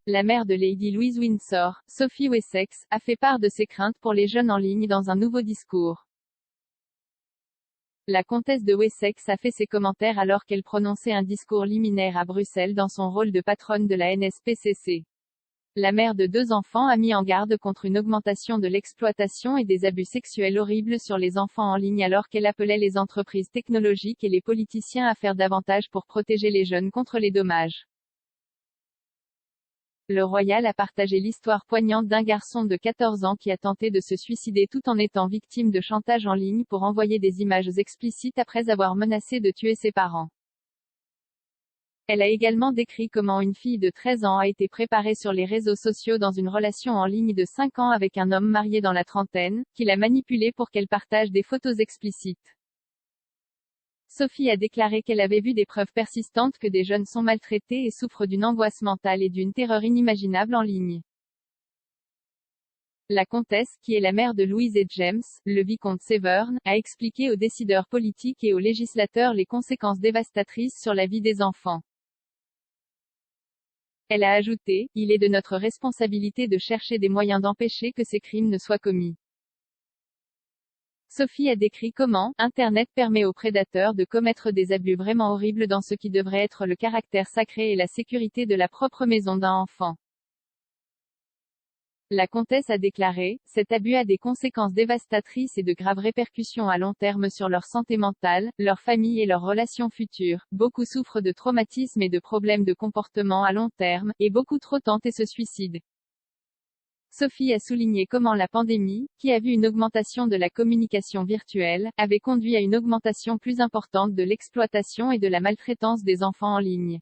la mère de Lady Louise Windsor, Sophie Wessex, a fait part de ses craintes pour les jeunes en ligne dans un nouveau discours. La comtesse de Wessex a fait ses commentaires alors qu'elle prononçait un discours liminaire à Bruxelles dans son rôle de patronne de la NSPCC. La mère de 2 enfants a mis en garde contre une augmentation de l'exploitation et des abus sexuels horribles sur les enfants en ligne alors qu'elle appelait les entreprises technologiques et les politiciens à faire davantage pour protéger les jeunes contre les dommages. Le Royal a partagé l'histoire poignante d'un garçon de 14 ans qui a tenté de se suicider tout en étant victime de chantage en ligne pour envoyer des images explicites après avoir menacé de tuer ses parents. Elle a également décrit comment une fille de 13 ans a été préparée sur les réseaux sociaux dans une relation en ligne de 5 ans avec un homme marié dans la trentaine, qui l'a manipulée pour qu'elle partage des photos explicites. Sophie a déclaré qu'elle avait vu des preuves persistantes que des jeunes sont maltraités et souffrent d'une angoisse mentale et d'une terreur inimaginable en ligne. La comtesse, qui est la mère de Louise et James, le vicomte Severn, a expliqué aux décideurs politiques et aux législateurs les conséquences dévastatrices sur la vie des enfants. Elle a ajouté, « Il est de notre responsabilité de chercher des moyens d'empêcher que ces crimes ne soient commis. » Sophie a décrit comment Internet permet aux prédateurs de commettre des abus vraiment horribles dans ce qui devrait être le caractère sacré et la sécurité de la propre maison d'un enfant. La comtesse a déclaré, cet abus a des conséquences dévastatrices et de graves répercussions à long terme sur leur santé mentale, leur famille et leurs relations futures. Beaucoup souffrent de traumatismes et de problèmes de comportement à long terme, et beaucoup trop tentent et se suicident. Sophie a souligné comment la pandémie, qui a vu une augmentation de la communication virtuelle, avait conduit à une augmentation plus importante de l'exploitation et de la maltraitance des enfants en ligne.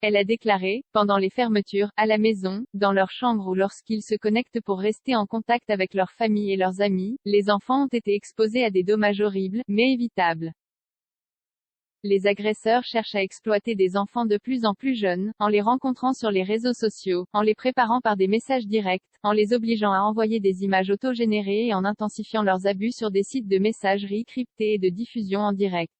Elle a déclaré, pendant les fermetures, à la maison, dans leur chambre ou lorsqu'ils se connectent pour rester en contact avec leur famille et leurs amis, les enfants ont été exposés à des dommages horribles, mais évitables. Les agresseurs cherchent à exploiter des enfants de plus en plus jeunes, en les rencontrant sur les réseaux sociaux, en les préparant par des messages directs, en les obligeant à envoyer des images autogénérées et en intensifiant leurs abus sur des sites de messagerie cryptés et de diffusion en direct.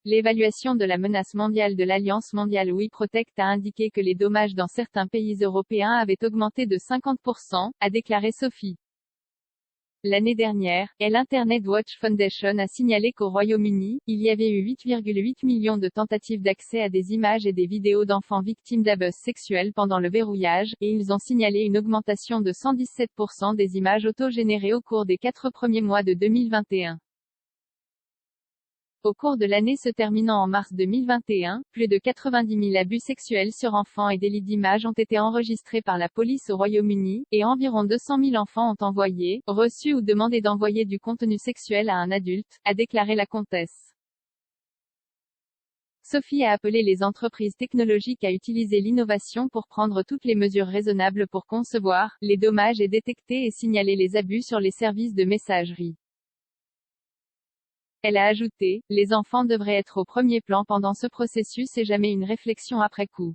L'évaluation de la menace mondiale de l'Alliance mondiale We Protect a indiqué que les dommages dans certains pays européens avaient augmenté de 50%, a déclaré Sophie. L'année dernière, l'Internet Watch Foundation a signalé qu'au Royaume-Uni, il y avait eu 8,8 millions de tentatives d'accès à des images et des vidéos d'enfants victimes d'abus sexuels pendant le verrouillage, et ils ont signalé une augmentation de 117% des images auto-générées au cours des 4 premiers mois de 2021. Au cours de l'année se terminant en mars 2021, plus de 90 000 abus sexuels sur enfants et délits d'images ont été enregistrés par la police au Royaume-Uni, et environ 200 000 enfants ont envoyé, reçu ou demandé d'envoyer du contenu sexuel à un adulte, a déclaré la comtesse. Sophie a appelé les entreprises technologiques à utiliser l'innovation pour prendre toutes les mesures raisonnables pour concevoir les dommages et détecter et signaler les abus sur les services de messagerie. Elle a ajouté, les enfants devraient être au premier plan pendant ce processus et jamais une réflexion après coup.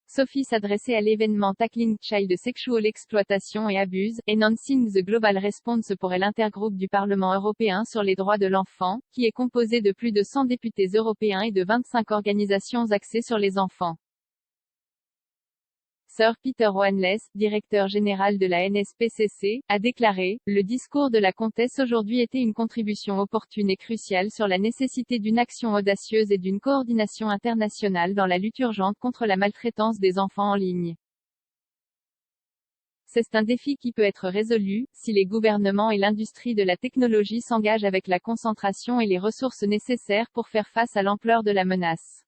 Sophie s'adressait à l'événement Tackling Child Sexual Exploitation et Abuse, Enhancing the Global Response pour l'intergroupe du Parlement européen sur les droits de l'enfant, qui est composé de plus de 100 députés européens et de 25 organisations axées sur les enfants. Sir Peter Wanless, directeur général de la NSPCC, a déclaré, le discours de la comtesse aujourd'hui était une contribution opportune et cruciale sur la nécessité d'une action audacieuse et d'une coordination internationale dans la lutte urgente contre la maltraitance des enfants en ligne. C'est un défi qui peut être résolu, si les gouvernements et l'industrie de la technologie s'engagent avec la concentration et les ressources nécessaires pour faire face à l'ampleur de la menace.